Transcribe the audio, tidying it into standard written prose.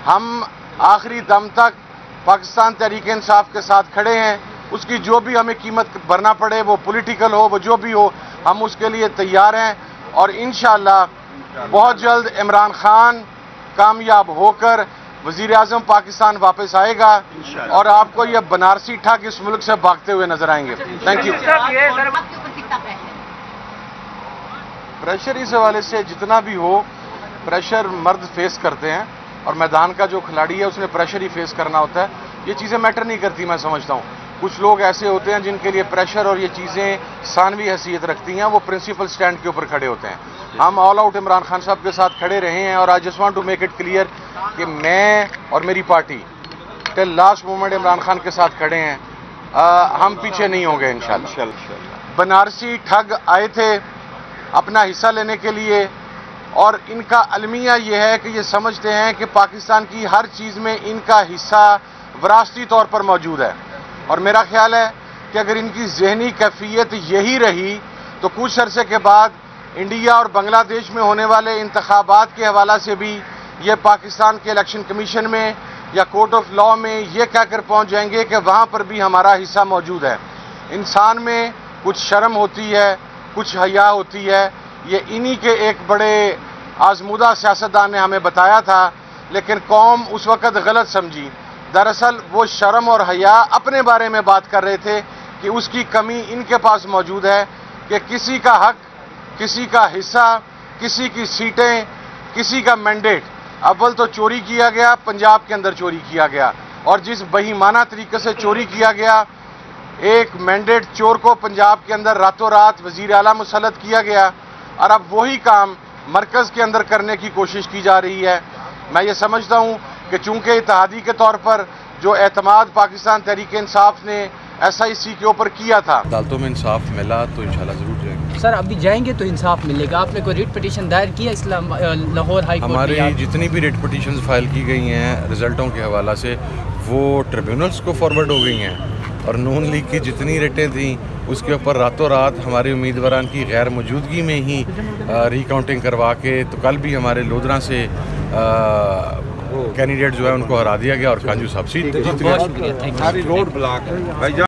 ہم آخری دم تک پاکستان تحریک انصاف کے ساتھ کھڑے ہیں. اس کی جو بھی ہمیں قیمت بھرنا پڑے، وہ پولیٹیکل ہو، وہ جو بھی ہو، ہم اس کے لیے تیار ہیں. اور انشاءاللہ بہت جلد عمران خان کامیاب ہو کر وزیر اعظم پاکستان واپس آئے گا اور آپ کو یہ بنارسی ٹھگ اس ملک سے بھاگتے ہوئے نظر آئیں گے. Thank you. پریشر اس حوالے سے جتنا بھی ہو، پریشر مرد فیس کرتے ہیں اور میدان کا جو کھلاڑی ہے اس نے پریشر ہی فیس کرنا ہوتا ہے. یہ چیزیں میٹر نہیں کرتی. میں سمجھتا ہوں کچھ لوگ ایسے ہوتے ہیں جن کے لیے پریشر اور یہ چیزیں ثانوی حیثیت رکھتی ہیں، وہ پرنسپل سٹینڈ کے اوپر کھڑے ہوتے ہیں. ہم آل آؤٹ عمران خان صاحب کے ساتھ کھڑے رہے ہیں اور I just want to make it clear کہ میں اور میری party till last moment Imran Khan کے ساتھ کھڑے ہیں. ہم پیچھے نہیں ہوں گے انشاءاللہ. بنارسی ٹھگ آئے تھے اپنا حصہ لینے کے لیے اور ان کا المیہ یہ ہے کہ یہ سمجھتے ہیں کہ پاکستان کی ہر چیز میں ان کا حصہ وراثتی طور پر موجود ہے. اور میرا خیال ہے کہ اگر ان کی ذہنی کیفیت یہی رہی تو کچھ عرصے کے بعد انڈیا اور بنگلہ دیش میں ہونے والے انتخابات کے حوالہ سے بھی یہ پاکستان کے الیکشن کمیشن میں یا کورٹ آف لاء میں یہ کہہ کر پہنچ جائیں گے کہ وہاں پر بھی ہمارا حصہ موجود ہے. انسان میں کچھ شرم ہوتی ہے، کچھ حیا ہوتی ہے. یہ انہی کے ایک بڑے آزمودہ سیاستدان نے ہمیں بتایا تھا، لیکن قوم اس وقت غلط سمجھی. دراصل وہ شرم اور حیا اپنے بارے میں بات کر رہے تھے کہ اس کی کمی ان کے پاس موجود ہے کہ کسی کا حق، کسی کا حصہ، کسی کی سیٹیں، کسی کا مینڈیٹ. اول تو چوری کیا گیا، پنجاب کے اندر چوری کیا گیا اور جس بہیمانہ طریقے سے چوری کیا گیا، ایک مینڈیٹ چور کو پنجاب کے اندر راتوں رات وزیر اعلیٰ مسلط کیا گیا اور اب وہی کام مرکز کے اندر کرنے کی کوشش کی جا رہی ہے. میں یہ سمجھتا ہوں کہ چونکہ اتحادی کے طور پر جو اعتماد پاکستان تحریک انصاف نے ایس آئی سی کے اوپر کیا تھا، عدالتوں میں انصاف ملا تو انشاءاللہ ضرور جائیں گے. سر ابھی جائیں گے تو انصاف ملے گا. آپ نے کوئی ریٹ پٹیشن دائر کیا لاہور ہائی کورٹ میں؟ ہماری جتنی بھی ریٹ پٹیشنز فائل کی گئی ہیں رزلٹوں کے حوالہ سے وہ ٹریبیونلز کو فارورڈ ہو گئی ہیں اور نون لیگ کی جتنی ریٹیں تھیں اس کے اوپر راتوں رات ہمارے امیدواران کی غیر موجودگی میں ہی ری کاؤنٹنگ کروا کے تو کل بھی ہمارے لودھراں سے کینڈیڈیٹ جو ہے ان کو ہرا دیا گیا اور کانجو صاحب سیٹ جیت گئے. بہت شکریہ. Thank you. روڈ بلاک ہے.